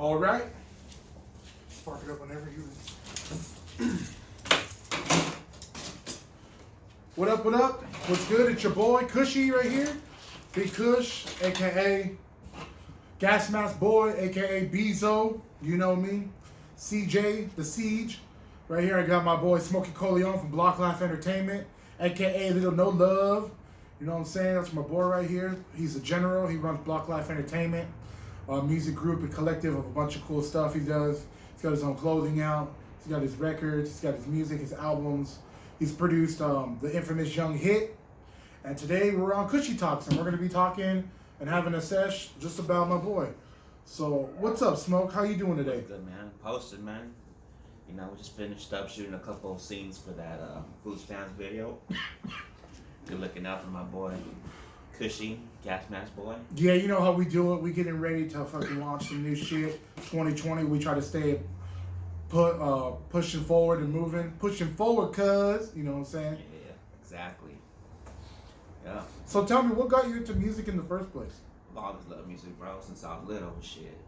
All right. Spark it up whenever you. What up, what up? What's good? It's your boy, Kushie, right here. Big Kush, a.k.a. Gas Mask Boy, a.k.a. Bezo. You know me. CJ, The Siege. Right here, I got my boy, Smokey Corleone from BloccLife Entertainment, a.k.a. Little No Love. You know what I'm saying? That's my boy right here. He's a general. He runs BloccLife Entertainment, a music group, a collective of a bunch of cool stuff he does. He's got his own clothing out. He's got his records. He's got his music, his albums. He's produced the infamous Young Hit. And today we're on Kushie Talks, and we're going to be talking and having a sesh just about my boy. So, what's up, Smoke? How you doing today? Good, man. Posted, man. You know, we just finished up shooting a couple of scenes for that Food Stamps video. Good looking out for my boy, Kushie, Gas Mask Boy. Yeah, you know how we do it. We getting ready to fucking launch some new shit. 2020, we try to stay pushing forward and moving. Pushing forward, cuz. You know what I'm saying? Yeah, exactly. Yeah. So tell me, what got you into music in the first place? I've always loved music, bro, since I was little and shit.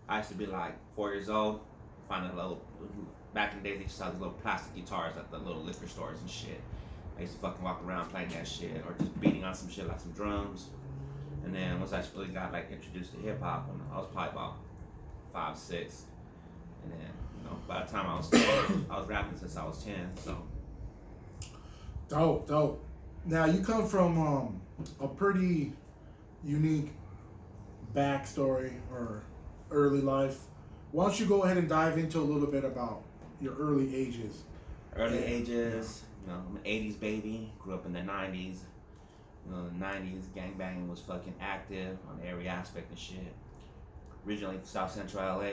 I used to be like 4 years old, finding a little, back in the days they used to sell these little plastic guitars at the little liquor stores and shit. I used to fucking walk around playing that shit or just beating on some shit like some drums. And then once I really got like introduced to hip hop, when I was probably about 5, 6. And then, you know, by the time I was 10, I was rapping since I was 10, so. Dope. Now, you come from a pretty unique backstory or early life. Why don't you go ahead and dive into a little bit about your early ages? Early ages, you know, I'm an 80s baby, grew up in the 90s. You know, the 90s, gangbanging was fucking active on every aspect of shit. Originally from South Central LA,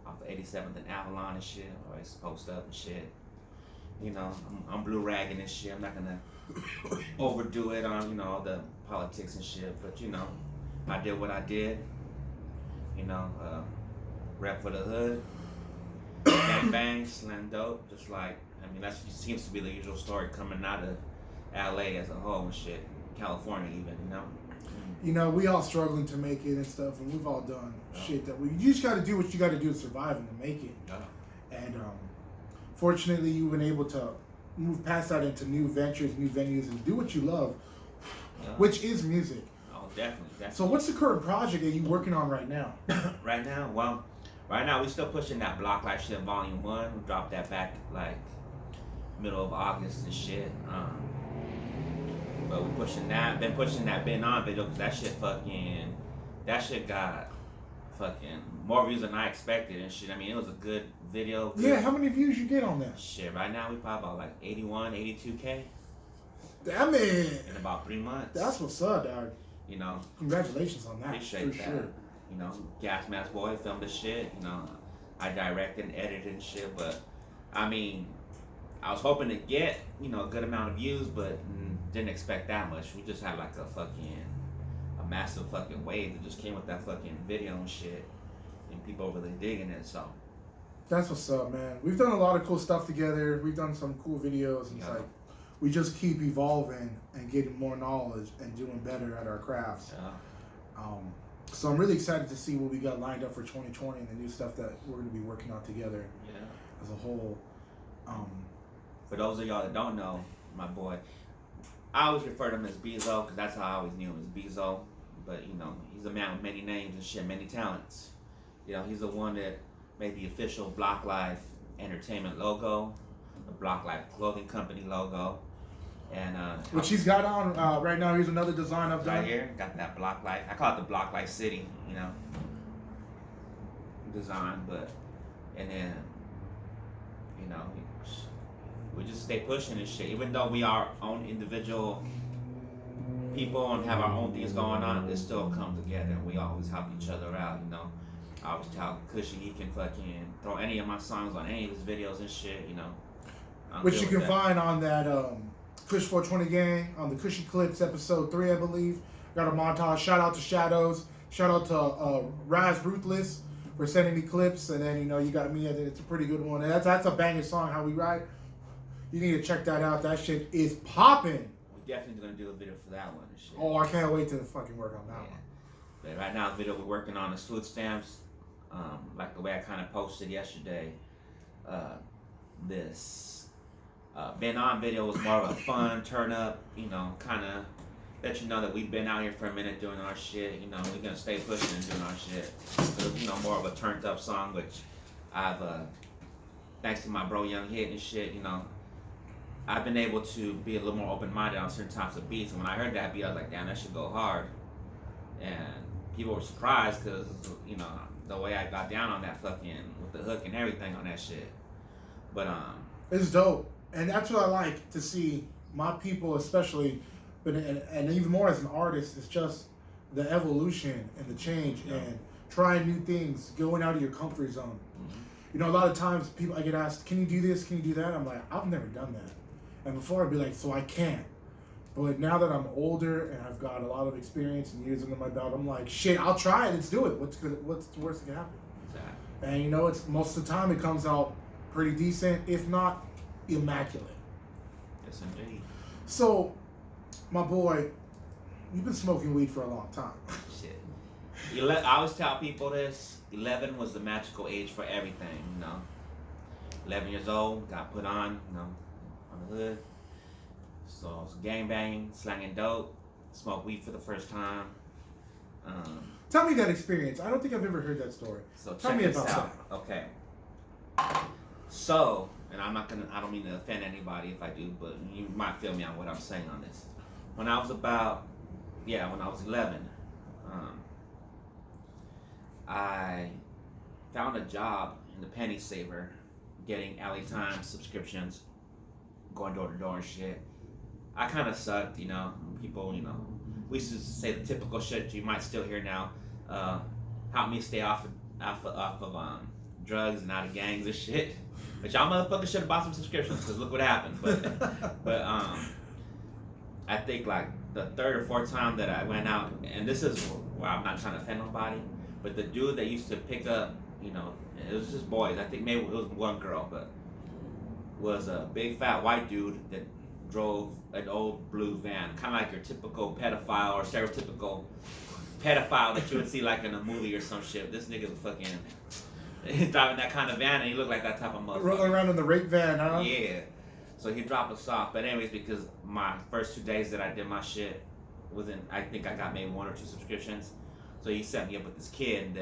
off of 87th and Avalon and shit, always post up and shit. You know, I'm blue ragging and shit. I'm not gonna overdo it on, you know, all the politics and shit, but you know, I did what I did. You know, rep for the hood, bang bang, slam dope, just like, I mean, that seems to be the usual story coming out of LA as a whole and shit, California even, you know. You know, we all struggling to make it and stuff, and we've all done shit that you just got to do what you got to do to survive and to make it. And fortunately, you've been able to move past that into new ventures, new venues, and do what you love, which is music. Oh, definitely. So what's the current project that you're working on right now? Right now we still pushing that BloccLife shit Volume 1. We dropped that back like middle of August and shit. But we're pushing that, been on video, because that shit got fucking more views than I expected and shit. I mean, it was a good video. Yeah, how many views you get on that? Shit, right now we probably about like 81, 82K. Damn it. In about 3 months. That's what's up, dog. You know. Congratulations on that. Appreciate that. Sure. You know, Gas Mask Boy filmed the shit. You know, I directed and edited and shit. But, I mean, I was hoping to get, you know, a good amount of views, but didn't expect that much. We just had like a massive fucking wave that just came with that fucking video and shit. And people really digging it, so. That's what's up, man. We've done a lot of cool stuff together. We've done some cool videos. And it's like, we just keep evolving and getting more knowledge and doing better at our crafts. Yeah. So I'm really excited to see what we got lined up for 2020 and the new stuff that we're going to be working on together as a whole. For those of y'all that don't know, my boy, I always refer to him as Bezo, because that's how I always knew him, as Bezo. But, you know, he's a man with many names and shit, many talents. You know, he's the one that made the official BloccLife Entertainment logo, the BloccLife clothing company logo. And which he's got on right now. Here's another design I've done. Right here, got that BloccLife. I call it the BloccLife City, you know, design. But, and then, you know, we just stay pushing and shit. Even though we are our own individual people and have our own things going on, it still come together. And we always help each other out, you know. I always tell Kushie he can fucking throw any of my songs on any of his videos and shit, you know. Which you can find on that Kush 420 Gang, on the Kushie Clips episode 3, I believe. Got a montage. Shout out to Shadows. Shout out to Raz Ruthless for sending me clips. And then, you know, you got me. It's a pretty good one. And that's a banging song, How We Ride. You need to check that out. That shit is popping. We're definitely going to do a video for that one and shit. Oh, I can't wait to fucking work on that one. But right now, the video we're working on is Food Stamps. Like the way I kind of posted yesterday, this been on video was more of a fun turn up, you know, kind of let you know that we've been out here for a minute doing our shit. You know, we're gonna stay pushing and doing our shit. It was, you know, more of a turned up song, which I've thanks to my bro Young Hit and shit, you know, I've been able to be a little more open minded on certain types of beats. And when I heard that beat, I was like, damn, that should go hard. And people were surprised because, you know, the way I got down on that fucking with the hook and everything on that shit. But it's dope, and that's what I like to see. My people, especially, but and even more as an artist, it's just the evolution and the change and trying new things, going out of your comfort zone. Mm-hmm. You know, a lot of times people I get asked, "Can you do this? Can you do that?" I'm like, I've never done that, and before I'd be like, "So I can't." But now that I'm older and I've got a lot of experience and years under my belt, I'm like, shit, I'll try it. Let's do it. What's the worst that can happen? Exactly. And you know, it's most of the time it comes out pretty decent, if not immaculate. Yes, indeed. So, my boy, you've been smoking weed for a long time. Shit. I always tell people this. 11 was the magical age for everything, you know. 11 years old, got put on, you know, on the hood. So I was gangbanging, slanging dope, smoked weed for the first time. Tell me that experience. I don't think I've ever heard that story. So tell me about that. Okay. So, and I don't mean to offend anybody if I do, but you might feel me on what I'm saying on this. When I was 11, I found a job in the Penny Saver, getting Alley Times subscriptions, going door to door and shit. I kind of sucked, you know. People, you know, we used to say the typical shit you might still hear now. Help me stay off of drugs and out of gangs and shit. But y'all motherfuckers should have bought some subscriptions because look what happened. But I think like the third or fourth time that I went out, and this is where I'm not trying to offend nobody, but the dude that used to pick up, you know, it was just boys. I think maybe it was one girl, but was a big fat white dude that drove an old blue van, kind of like your typical pedophile or stereotypical pedophile that you would see like in a movie or some shit. This nigga was fucking driving that kind of van, and he looked like that type of motherfucker. Rolling around in the rape van, huh? Yeah. So he dropped us off. But anyways, because my first 2 days that I did my shit, I think I got maybe 1 or 2 subscriptions. So he set me up with this kid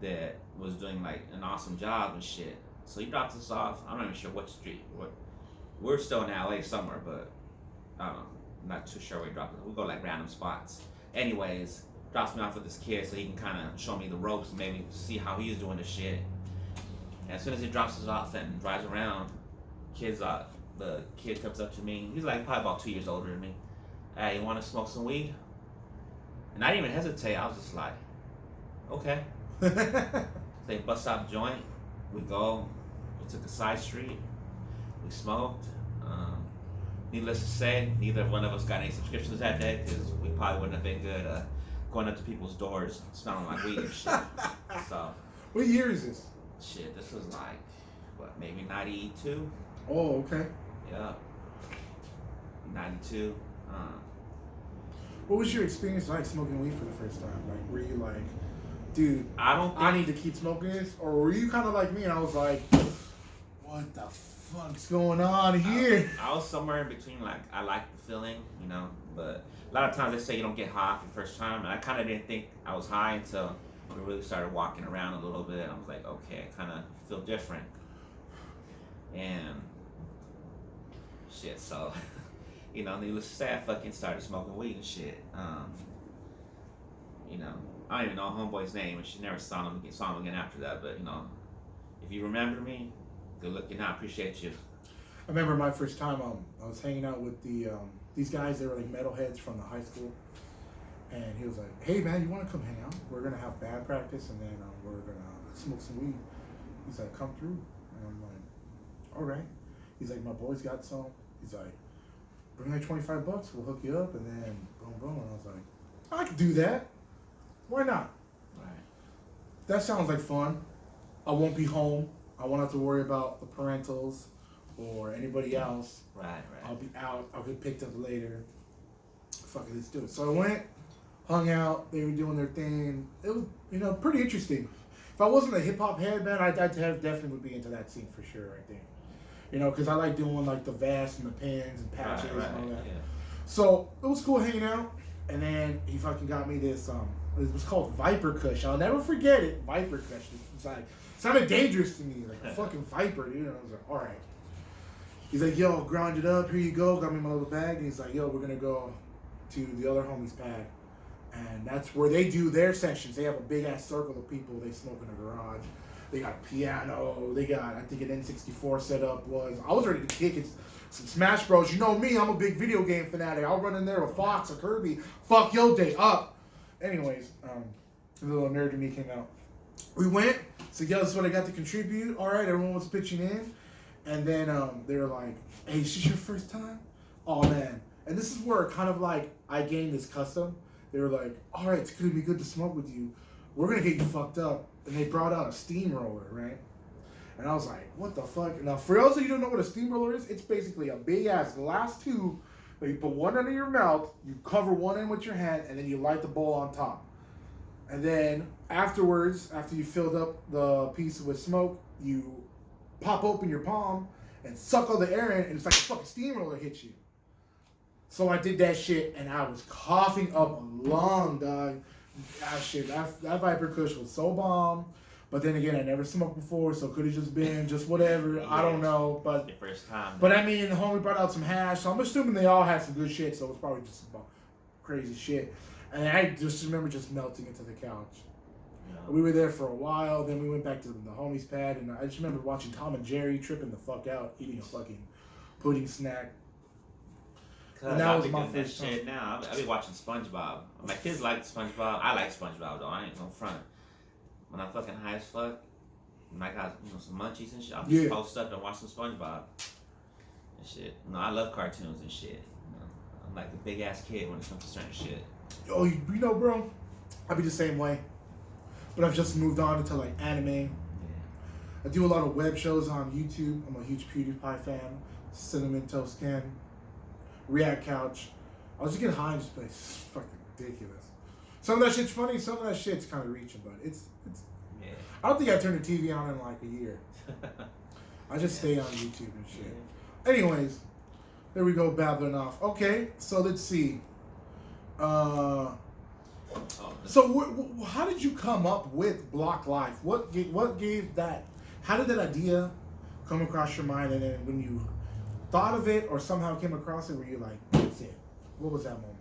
that was doing like an awesome job and shit. So he dropped us off. I'm not even sure what street. We're still in LA somewhere, but I don't know. I'm not too sure where he dropped us. We go like random spots. Anyways, drops me off with this kid so he can kind of show me the ropes and maybe see how he's doing the shit. And as soon as he drops us off and drives around, the kid comes up to me. He's like probably about 2 years older than me. Hey, you want to smoke some weed? And I didn't even hesitate. I was just like, okay. They bust out a joint. We took a side street. We smoked. Needless to say, neither one of us got any subscriptions that day because we probably wouldn't have been good going up to people's doors smelling like weed and shit. So, what year is this? Shit, this was like, what, maybe 92? Oh, okay. Yeah. 92. What was your experience like smoking weed for the first time? Like, were you like, dude, I need to keep smoking this? Or were you kind of like me and I was like, what the fuck's going on here? I was somewhere in between. Like, I like the feeling, you know, but a lot of times they say you don't get high off your first time. And I kind of didn't think I was high until we really started walking around a little bit. I was like, okay, I kind of feel different. And shit, so, you know, needless to say, I fucking started smoking weed and shit. You know, I don't even know homeboy's name, and she never saw him again after that. But, you know, if you remember me, good looking. I appreciate you. I remember my first time. I was hanging out with these guys. They were like metalheads from the high school, and he was like, "Hey man, you want to come hang out? We're gonna have band practice, and then we're gonna smoke some weed." He's like, "Come through," and I'm like, "All right." He's like, "My boy's got some." He's like, "Bring like $25. We'll hook you up," and then boom, boom. And I was like, "I could do that. Why not?" Right. That sounds like fun. I won't be home. I won't have to worry about the parentals or anybody else. Right. I'll be out. I'll get picked up later. Fuck it, let's do it. So I went, hung out. They were doing their thing. It was, pretty interesting. If I wasn't a hip hop head, man, I'd definitely would be into that scene for sure. I think, because I like doing like the vests and the pins and patches and all that. Yeah. So it was cool hanging out. And then he fucking got me this. It was called Viper Kush. I'll never forget it. Viper Kush. It's like sounded dangerous to me, like a fucking viper, dude. I was like, all right. He's like, yo, ground it up. Here you go. Got me my little bag. And he's like, yo, we're gonna go to the other homies' pad, and that's where they do their sessions. They have a big ass circle of people. They smoke in the garage. They got a piano. They got, I think, an N64 setup. I was ready to kick it. Some Smash Bros. You know me. I'm a big video game fanatic. I'll run in there with Fox or Kirby. Fuck your day up. Anyways, the little nerd in me came out. We went. So, yo, this is what I got to contribute. All right, everyone was pitching in. And then they were like, hey, is this your first time? Oh, man. And this is where kind of like I gained this custom. They were like, all right, it's going to be good to smoke with you. We're going to get you fucked up. And they brought out a steamroller, right? And I was like, what the fuck? Now, for those of you who don't know what a steamroller is, it's basically a big-ass glass tube that you put one under your mouth, you cover one end with your hand, and then you light the bowl on top. And then afterwards, after you filled up the piece with smoke, you pop open your palm and suck all the air in, and it's like a fucking steamroller hits you. So I did that shit, and I was coughing up a lung, dog. That Viper Kush was so bomb. But then again, I never smoked before, so could have just been just whatever. I don't know, but the first time. But I mean, the homie brought out some hash, so I'm assuming they all had some good shit. So it was probably just some crazy shit. And I just remember just melting into the couch. Yeah. We were there for a while. Then we went back to the homies' pad, and I just remember watching Tom and Jerry tripping the fuck out, eating a fucking pudding snack. And that was my first time. Shit now. I be watching SpongeBob. My kids like SpongeBob. I like SpongeBob though. I ain't no front. When I'm fucking high as fuck, and I got some munchies and shit, I'll just post up and watch some SpongeBob and shit. I love cartoons and shit. I'm like a big ass kid when it comes to certain shit. Oh, bro, I be the same way. But I've just moved on into like anime. Yeah. I do a lot of web shows on YouTube. I'm a huge PewDiePie fan. Cinnamon Toast Can. React Couch. I was just getting high and just play. It's fucking ridiculous. Some of that shit's funny, some of that shit's kind of reaching, but it's. Yeah. I don't think I turned the TV on in like a year. I just stay on YouTube and shit. Yeah. Anyways, there we go, babbling off. Okay, so let's see. So how did you come up with BloccLife? What gave that? How did that idea come across your mind, and then when you thought of it or somehow came across it, were you like, that's it? What was that moment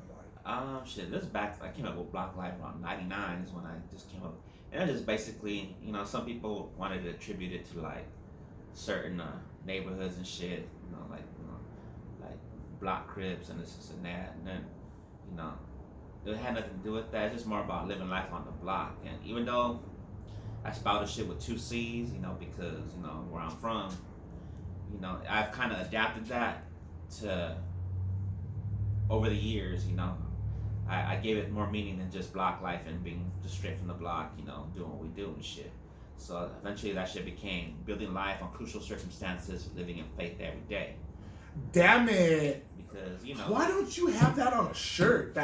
like? Shit, this back, I came up with BloccLife around 99 is when I just came up. And it just basically, some people wanted to attribute it to like certain neighborhoods and shit, like block cribs and this and that. And then, it had nothing to do with that. It's just more about living life on the block. And even though I spouted shit with 2 C's, because, where I'm from, I've kind of adapted that to over the years, I gave it more meaning than just BloccLife and being just straight from the block, doing what we do and shit. So eventually that shit became building life on crucial circumstances, living in faith every day. Damn it. Because, why don't you have that on a shirt?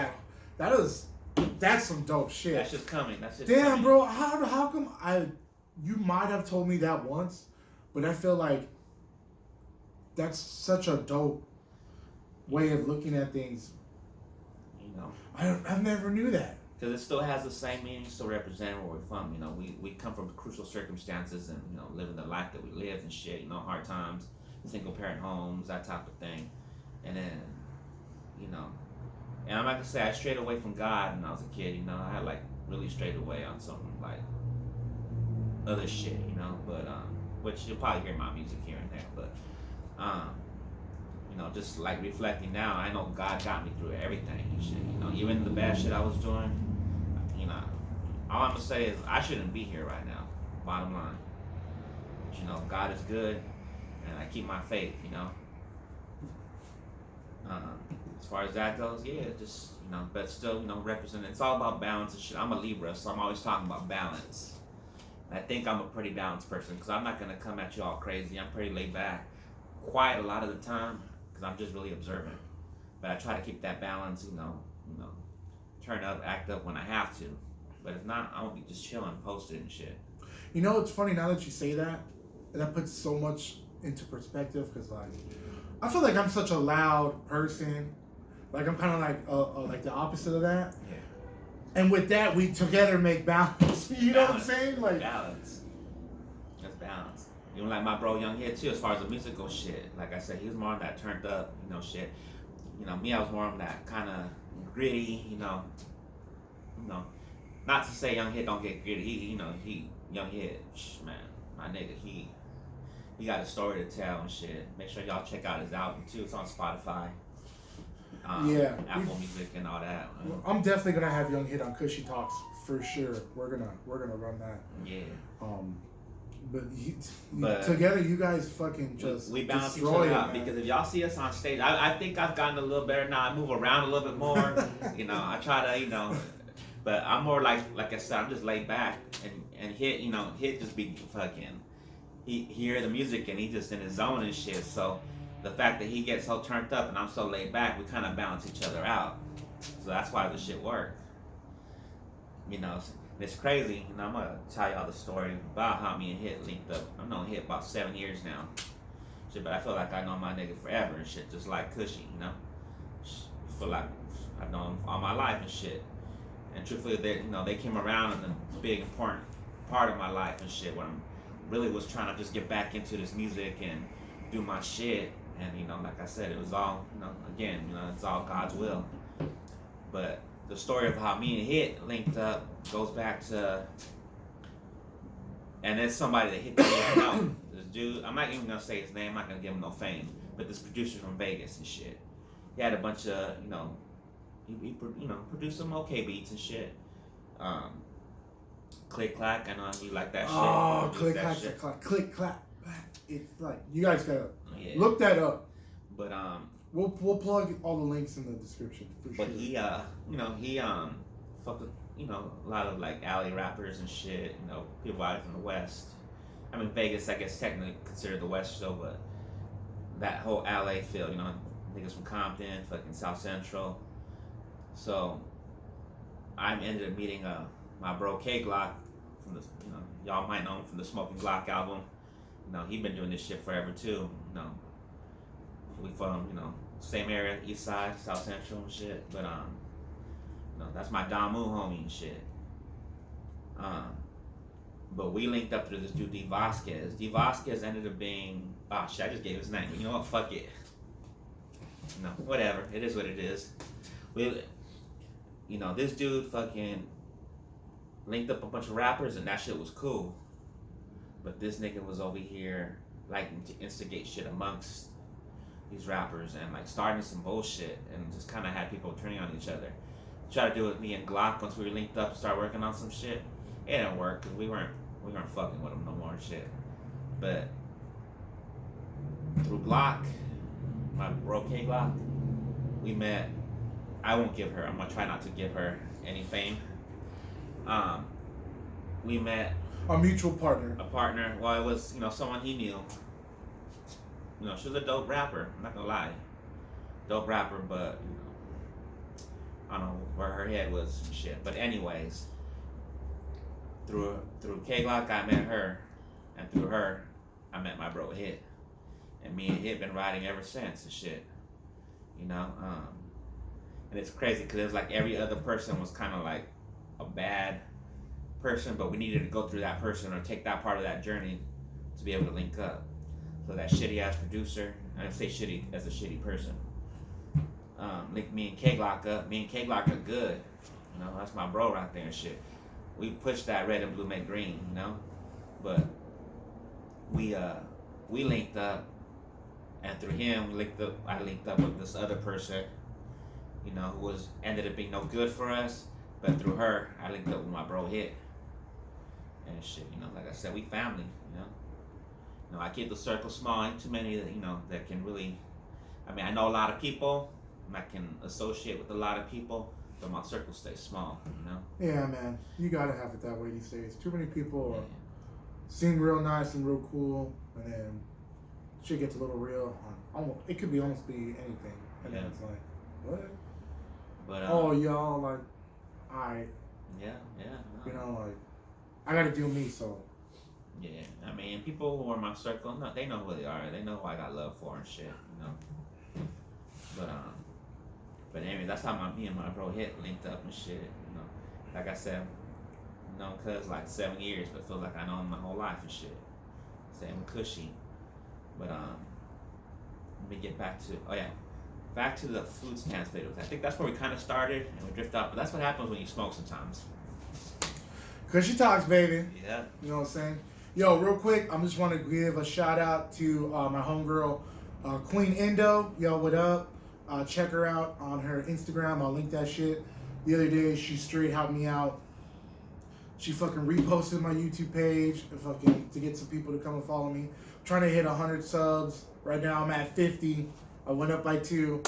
That's some dope shit. That's just coming. Damn, coming. Bro, how come you might have told me that once, but I feel like that's such a dope way of looking at things. I never knew that. Because it still has the same meaning, still represent where we're from. We come from crucial circumstances and, living the life that we lived and shit, hard times, single parent homes, that type of thing. And then, and I'm not gonna say I strayed away from God when I was a kid, I had like really strayed away on some like other shit, but which you'll probably hear my music here and there, but just like reflecting now, I know God got me through everything and shit, even the bad shit I was doing, all I'm gonna say is I shouldn't be here right now, bottom line. But, God is good, and I keep my faith, as far as that goes, yeah, just, but still, represent, it's all about balance and shit. I'm a Libra, so I'm always talking about balance. And I think I'm a pretty balanced person, because I'm not gonna come at you all crazy. I'm pretty laid back, quiet a lot of the time, because I'm just really observant. But I try to keep that balance, turn up, act up when I have to. But if not, I'm gonna be just chilling, posted and shit. You know, it's funny now that you say that. That puts so much into perspective because, like, I feel like I'm such a loud person. Like, I'm kind of like the opposite of that. Yeah. And with that, we together make balance. You know what I'm saying? Like balance. That's balance. Even like my bro Young Hit too, as far as the musical shit. Like I said, he was more on that turned up, shit. Me, I was more on that kind of gritty, Not to say Young Hit don't get gritty. He Young Hit, man, my nigga, he got a story to tell and shit. Make sure y'all check out his album too. It's on Spotify. Apple Music and all that. I'm definitely gonna have Young Hit on Kushie Talks for sure. We're gonna run that. Yeah. But together, you guys fucking just we balance each other out because if y'all see us on stage, I think I've gotten a little better now. I move around a little bit more. I try to but I'm more like I said, I'm just laid back and Hit Hit just be fucking. He hear the music and he just in his zone and shit. So the fact that he gets so turned up and I'm so laid back, we kind of balance each other out. So that's why the shit works. It's crazy. I'm gonna tell y'all the story about how me and Hit linked up. I've known Hit about 7 years now. Shit, but I feel like I know my nigga forever and shit, just like Kushie, I feel like I've known him all my life and shit. And truthfully, they came around in a big important part of my life and shit when I really was trying to just get back into this music and do my shit. And like I said, it was all again, it's all God's will. But the story of how me and Hit linked up goes back to, and it's somebody that hit me out. This dude, I'm not even gonna say his name, I'm not gonna give him no fame, but this producer from Vegas and shit. He had a bunch of, he produced some okay beats and shit. Click Clack, I know you like that shit. Oh, Click Clack, Click Clack. It's like, you guys gotta look that up. But we'll plug all the links in the description for sure. But he fucked with a lot of like alley rappers and shit. People out from the West. I mean Vegas, I guess technically considered the West still, but that whole LA feel, niggas from Compton, fucking South Central. So I ended up meeting my bro K Glock from the y'all might know him from the Smoking Glock album. He been doing this shit forever too. We from same area, East Side, South Central and shit. But that's my Damu homie and shit. But we linked up to this dude D Vasquez. D Vasquez ended up being shit. I just gave his name. But you know what? Fuck it. Whatever. It is what it is. This dude fucking linked up a bunch of rappers and that shit was cool. But this nigga was over here liking to instigate shit amongst these rappers and like starting some bullshit and just kind of had people turning on each other. Tried to do it with me and Glock once we were linked up, start working on some shit. It didn't work because we weren't fucking with him no more and shit. But through Glock, my bro K Glock, we met. I won't give her. I'm gonna try not to give her any fame. We met a mutual partner. A partner. Well, it was someone he knew. She was a dope rapper. I'm not gonna lie, dope rapper, but I don't know where her head was and shit. But anyways, through K Glock I met her, and through her I met my bro Hit, and me and Hit been riding ever since and shit. And it's crazy because it was like every other person was kind of like a bad person, but we needed to go through that person or take that part of that journey to be able to link up. So that shitty ass producer, and I say shitty as a shitty person, linked me and K Glock up. Me and K Glock are good. That's my bro right there and shit. We pushed that red and blue make green, But we linked up, and through him I linked up with this other person, who ended up being no good for us. But through her, I linked up with my bro Hit. And shit, like I said, we family, I keep the circle small. Ain't too many that can really. I mean, I know a lot of people, and I can associate with a lot of people, but my circle stays small, Yeah, man. You gotta have it that way these days. Too many people seem real nice and real cool, and then shit gets a little real. It could almost be anything, and then it's like, what? But y'all like alright. Yeah. You know, like I gotta do me. So Yeah, I mean, people who are in my circle, no, they know who they are. They know who I got love for and shit, you know. But anyway, that's how me and my bro hit linked up and shit, you know. Like I said, you know, cuz like 7 years, but feels like I know him my whole life and shit. Same with Kushie. But let me get back to back to the food stamps videos. I think that's where we kind of started and we drift up. But that's what happens when you smoke sometimes. Kushie Talks, baby. Yeah. You know what I'm saying? Yo, real quick, I just want to give a shout out to my homegirl, Queen Indo. Yo, what up? Check her out on her Instagram. I'll link that shit. The other day, she straight helped me out. She fucking reposted my YouTube page to get some people to come and follow me. I'm trying to hit 100 subs. Right now, I'm at 50. I went up by 2.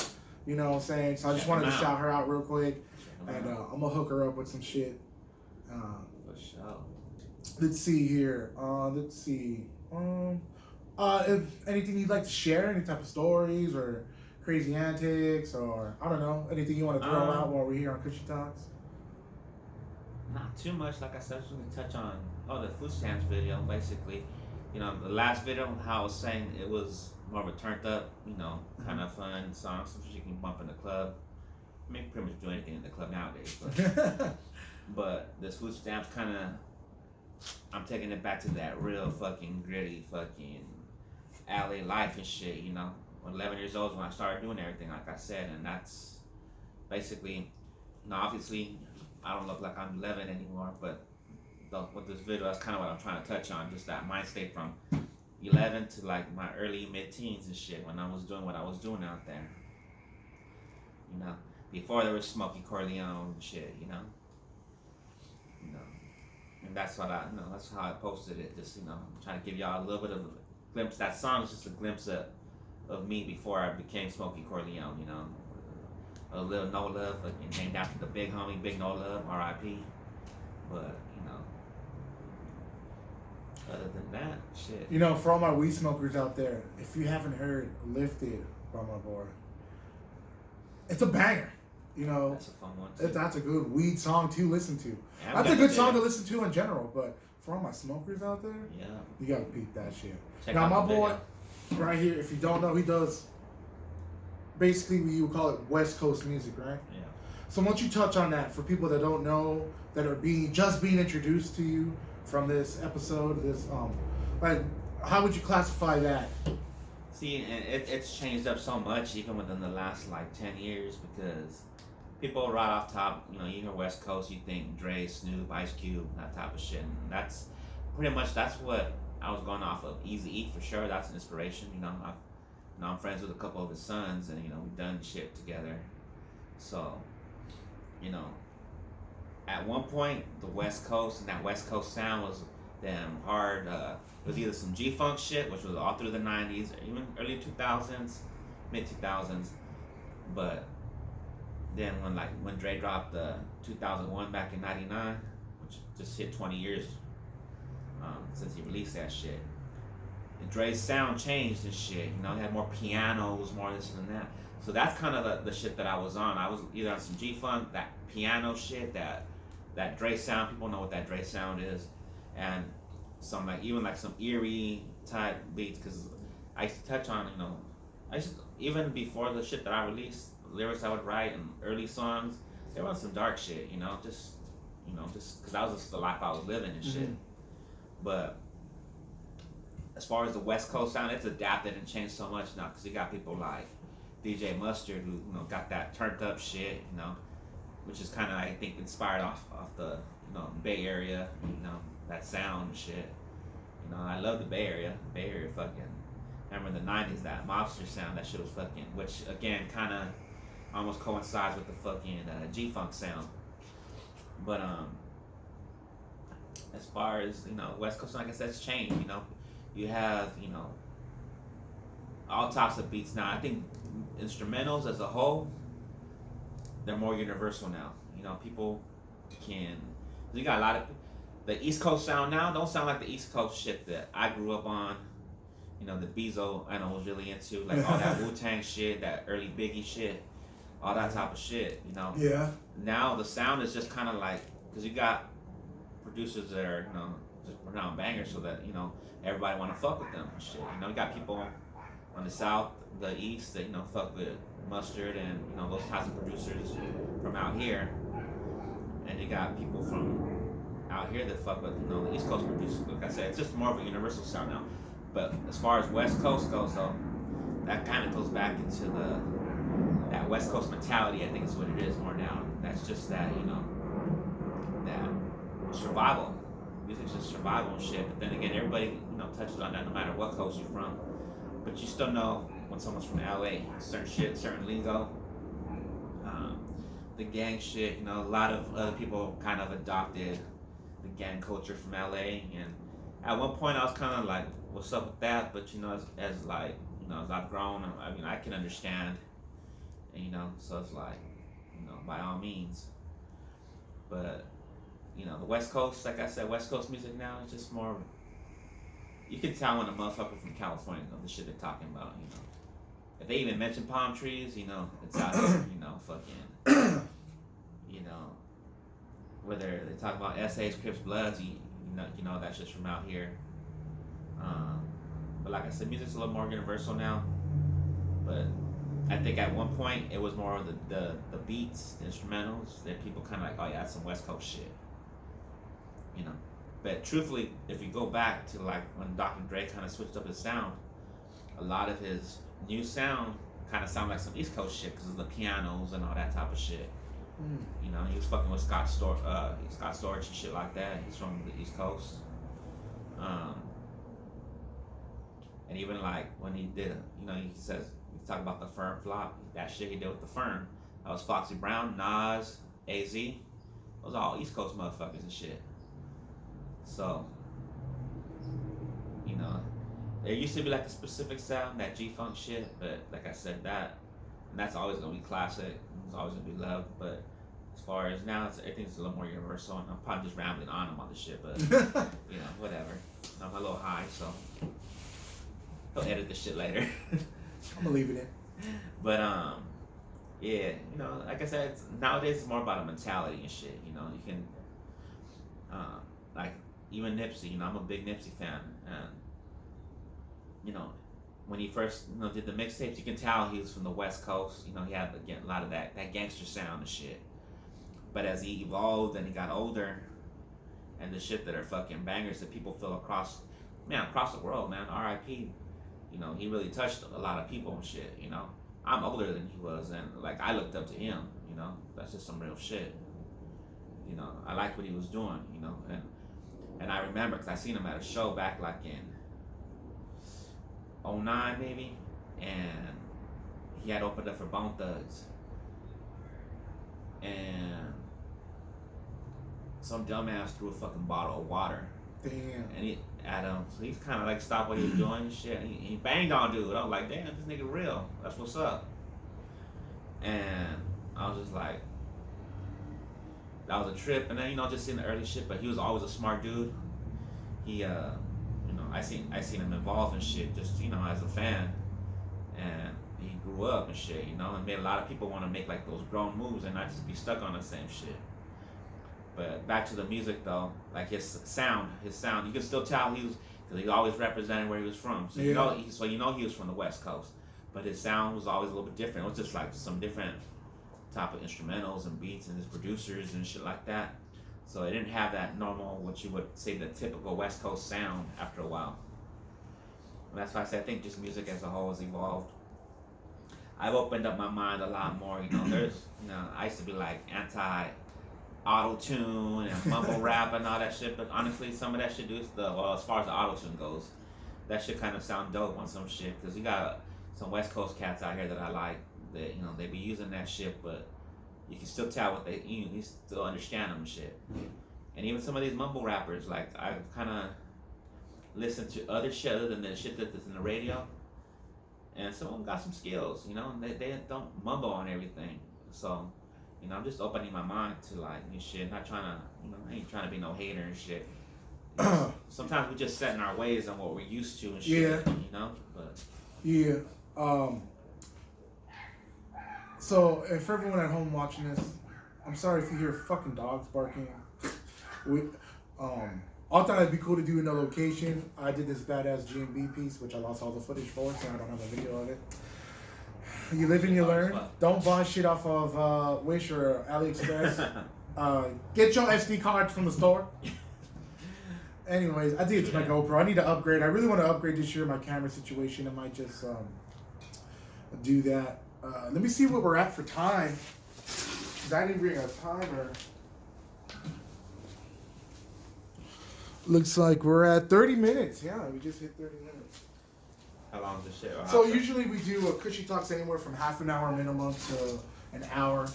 You know what I'm saying? So I just wanted to shout her out real quick. And I'm going to hook her up with some shit. For sure. Let's see here. Let's see. If anything you'd like to share, any type of stories or crazy antics, or I don't know, anything you want to throw out while we're here on Kushie Talks? Not too much. Like I said, I just want to touch on the food stamps video. Basically, you know, the last video, how I was saying it was more of a turned up, you know, kind of fun song, some shit you can bump in the club. I mean, pretty much do anything in the club nowadays, but but this food stamps kind of, I'm taking it back to that real fucking gritty fucking alley life and shit, you know. When 11 years old is when I started doing everything, like I said, and that's basically, you know, obviously I don't look like I'm 11 anymore, but with this video, that's kind of what I'm trying to touch on, just that mind state from 11 to like my early mid-teens and shit, when I was doing what I was doing out there, you know, before there was Smokey Corleone and shit, you know, and that's what that's how I posted it, just, you know, I'm trying to give y'all a little bit of a glimpse. That song is just a glimpse of me before I became Smokey Corleone, you know, a little no love, named after the big homie, Big No Love, R.I.P. But, you know, other than that, shit. You know, for all my weed smokers out there, if you haven't heard Lifted by my boy, it's a banger. You know, That's a fun one too. That's a good weed song to listen to. Yeah, That's a good song to listen to in general, but for all my smokers out there, Yeah. you gotta peep that shit. Check Now, out my the boy, video. right here, if you don't know, he does basically you would call it West Coast music, right? Yeah. So why don't you touch on that for people that don't know, that are just being introduced to you from this episode, like, how would you classify that? See, and it's changed up so much even within the last like 10 years, because people right off top, you know, you hear West Coast, you think Dre, Snoop, Ice Cube, that type of shit. And that's pretty much, that's what I was going off of. Eazy-E for sure, that's an inspiration. You know, I'm friends with a couple of his sons, and, you know, we've done shit together. So, you know, at one point, the West Coast and that West Coast sound was damn hard. It was either some G-Funk shit, which was all through the 90s, or even early 2000s, mid-2000s. But then when Dre dropped the 2001 back in 99, which just hit 20 years since he released that shit, and Dre's sound changed and shit. You know, he had more pianos, more this and that. So that's kind of the shit that I was on. I was either on some G-Funk, that piano shit, that Dre sound. People know what that Dre sound is, and some even some eerie type beats. Because I used to touch on, you know, even before the shit that I released, lyrics I would write and early songs, they were some dark shit, you know, just because that was just the life I was living and shit. But as far as the West Coast sound, it's adapted and changed so much now, because you got people like DJ Mustard, who, you know, got that turned up shit, you know, which is kind of, I think, inspired off the, you know, Bay Area, you know, that sound and shit. You know, I love the Bay Area. Bay Area fucking, remember in the 90s, that mobster sound, that shit was fucking, which again kind of almost coincides with the fucking G-Funk sound. But as far as, you know, West Coast, like I said, it's changed. You know, you have, you know, all types of beats now. I think instrumentals as a whole, they're more universal now. You know, people can, you got a lot of, the East Coast sound now don't sound like the East Coast shit that I grew up on. You know, the Bezo, I know, was really into, like all that Wu-Tang shit, that early Biggie shit. all that type of shit, you know. Yeah. Now the sound is just kind of like, because you got producers that are, you know, just renowned bangers, so that, you know, everybody want to fuck with them and shit. You know, you got people on the south, the east that, you know, fuck with Mustard and, you know, those types of producers from out here, and you got people from out here that fuck with, you know, the East Coast producers. Like I said, it's just more of a universal sound now. But as far as West Coast goes, though, that kind of goes back into that West Coast mentality. I think is what it is more now. That's just that, you know, that survival. Music's just survival and shit. But then again, everybody, you know, touches on that no matter what coast you're from. But you still know when someone's from LA, certain shit, certain lingo, the gang shit. You know, a lot of other people kind of adopted the gang culture from LA, and at one point I was kind of like, what's up with that? But you know, as like, you know, as I've grown, I mean, I can understand, and you know, so it's like, you know, by all means. But you know, the West Coast, like I said, West Coast music now is just more, you can tell when a motherfucker from California knows the shit they're talking about, you know. If they even mention palm trees, you know, it's out here, you know, fucking, you know, whether they talk about essays, Crips, Bloods, you know that's just from out here. But like I said, music's a little more universal now. But I think at one point it was more of the beats, the instrumentals, that people kind of like, oh yeah, that's some West Coast shit, you know. But truthfully, if you go back to like when Dr. Dre kind of switched up his sound, a lot of his new sound kind of sound like some East Coast shit because of the pianos and all that type of shit. You know, he was fucking with Scott Storch and shit like that. He's from the East Coast. And even like when he did, you know, he talked about the Firm flop, that shit he did with the Firm. That was Foxy Brown, Nas, AZ. Those are all East Coast motherfuckers and shit. So, you know, there used to be like a specific sound, that G-Funk shit, but like I said, that's always gonna be classic. It's always gonna be loved. But as far as now, everything's a little more universal. And I'm probably just rambling on about this shit, but you know, whatever. I'm a little high, so he'll edit this shit later. I'm gonna leave it in. But yeah, you know, like I said, nowadays it's more about a mentality and shit. You know, you can like even Nipsey. You know, I'm a big Nipsey fan, and you know, when he first, you know, did the mixtapes, you can tell he was from the West Coast. You know, he had again a lot of that gangster sound and shit. But as he evolved and he got older, and the shit that are fucking bangers that people feel across the world, man. R.I.P. You know, he really touched a lot of people and shit. You know, I'm older than he was, and like I looked up to him. You know, that's just some real shit. You know, I liked what he was doing. You know, and I remember because I seen him at a show back like in '09 maybe, and he had opened up for Bone Thugs, and some dumbass threw a fucking bottle of water. Damn. And he at him, so he's kind of like stopped what he was doing and shit. And he banged on dude. I was like, damn, this nigga real. That's what's up. And I was just like, that was a trip. And then, you know, just seeing the early shit, but he was always a smart dude. He you know, I seen him involved in shit just, you know, as a fan. And he grew up and shit, you know, and made a lot of people want to make like those grown moves and not just be stuck on the same shit. But back to the music though, like his sound, you can still tell he was, because he always represented where he was from. So you know, he was from the West Coast, but his sound was always a little bit different. It was just like some different type of instrumentals and beats and his producers and shit like that. So it didn't have that normal, what you would say, the typical West Coast sound after a while. And that's why I say I think just music as a whole has evolved. I've opened up my mind a lot more. You know, I used to be like anti auto-tune and mumble rap and all that shit, but honestly some of that shit as far as the auto-tune goes, that shit kind of sound dope on some shit, because you got some West Coast cats out here that I like that, you know, they be using that shit, but you can still tell what you still understand them and shit. And even some of these mumble rappers, like I kind of listen to other shit other than the shit that's in the radio, and some of them got some skills, you know, and they don't mumble on everything. So, you know, I'm just opening my mind to like new shit. Not trying to, you know, I ain't trying to be no hater and shit. You know, sometimes we just set in our ways on what we're used to and shit. Yeah. You know, but yeah. So, if everyone at home watching this, I'm sorry if you hear fucking dogs barking. I thought it'd be cool to do in a location. I did this badass GMB piece, which I lost all the footage for, so I don't have a video of it. You live and you learn. Don't buy shit off of Wish or AliExpress. Get your SD card from the store. Anyways, I think it's my GoPro. I need to upgrade. I really want to upgrade this year my camera situation. I might just do that. Let me see what we're at for time. Because I didn't bring a timer. Looks like we're at 30 minutes. Yeah, we just hit 30 minutes. How long is the shit? So usually we do a Kushie Talks anywhere from half an hour minimum to an hour.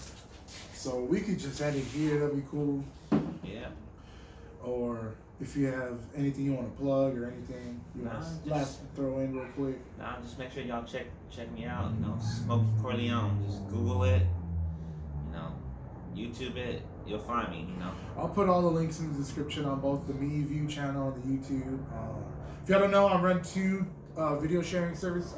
So we could just end it here. That'd be cool. Yeah. Or if you have anything you want to plug or anything you want to throw in real quick. Nah, just make sure y'all check me out. You know, Smokey Corleone. Just Google it. You know, YouTube it. You'll find me. You know. I'll put all the links in the description on both the MeView channel and the YouTube. If y'all don't know, I run 2 video sharing service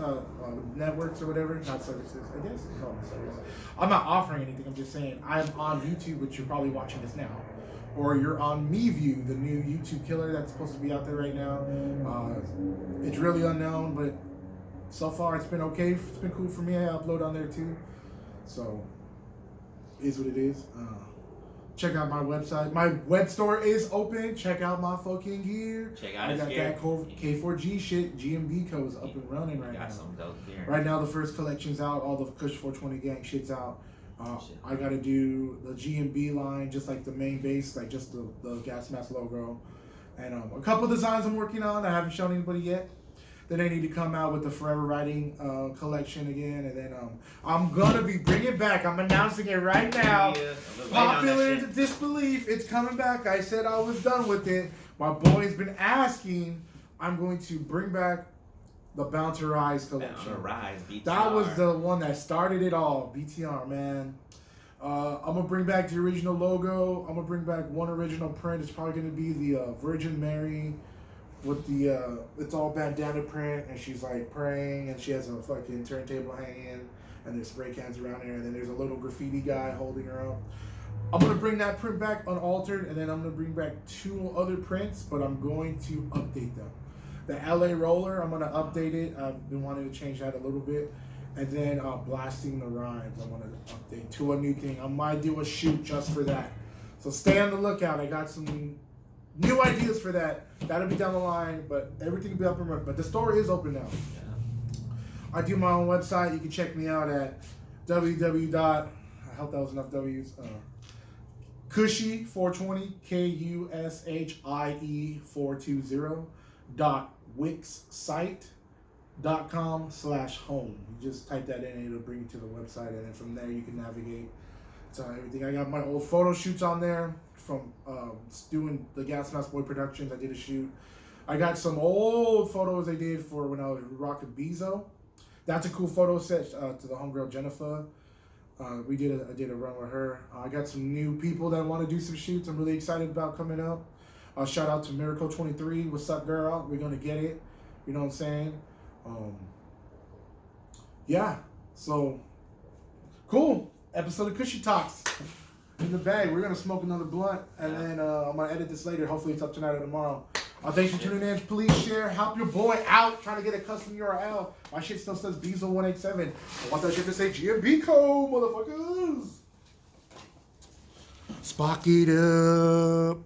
networks or whatever. Not services, I guess. No, service. I'm not offering anything. I'm just saying I'm on YouTube, which you're probably watching this now. Or you're on MeView, the new YouTube killer that's supposed to be out there right now. It's really unknown, but so far it's been okay. It's been cool for me. I upload on there too. So, it is what it is. Check out my website. My web store is open. Check out my fucking gear. Check out I his got gear. that K4G shit. GMB code's up and running right now. Got some dope gear. Right now, the first collection's out. All the Kush 420 gang shit's out. I gotta do the GMB line, just like the main base, like just the gas mask logo, and a couple designs I'm working on. I haven't shown anybody yet. Then I need to come out with the Forever Riding collection again, and then I'm gonna be bringing back. I'm announcing it right now. Yeah, Popular to disbelief, it's coming back. I said I was done with it. My boy's been asking. I'm going to bring back the Bound to Rise collection. Bound to Rise, BTR. That was the one that started it all. BTR, man. I'm gonna bring back the original logo. I'm gonna bring back one original print. It's probably gonna be the Virgin Mary with the it's all bandana print, and she's like praying, and she has a fucking turntable hanging, and there's spray cans around her, and then there's a little graffiti guy holding her up. I'm gonna bring that print back unaltered, and then I'm gonna bring back 2 other prints, but I'm going to update them. The LA roller, I'm gonna update it. I've been wanting to change that a little bit. And then blasting the rhymes, I'm gonna update to a new thing. I might do a shoot just for that. So stay on the lookout. I got some new ideas for that. That'll be down the line, but everything will be up and running. But the store is open now. Yeah. I do my own website. You can check me out at www. I hope that was enough W's. Kushie 420 KUSHIE 420.wixsite.com/home. You just type that in and it'll bring you to the website, and then from there you can navigate to everything. I got my old photo shoots on there from doing the Gas Mask Boy Productions. I did a shoot. I got some old photos I did for when I was rocking Bezo. That's a cool photo set to the homegirl Jennifer. I did a run with her. I got some new people that want to do some shoots. I'm really excited about coming up. Shout out to Miracle23. What's up, girl? We're gonna get it. You know what I'm saying? Yeah. So cool. Episode of Kushie Talks in the bag. We're gonna smoke another blunt, and then I'm gonna edit this later. Hopefully it's up tonight or tomorrow. Thanks for tuning in. Please share. Help your boy out trying to get a custom URL. My shit still says Bezo187. I want that shit to say GMB code, motherfuckers. Spock it up.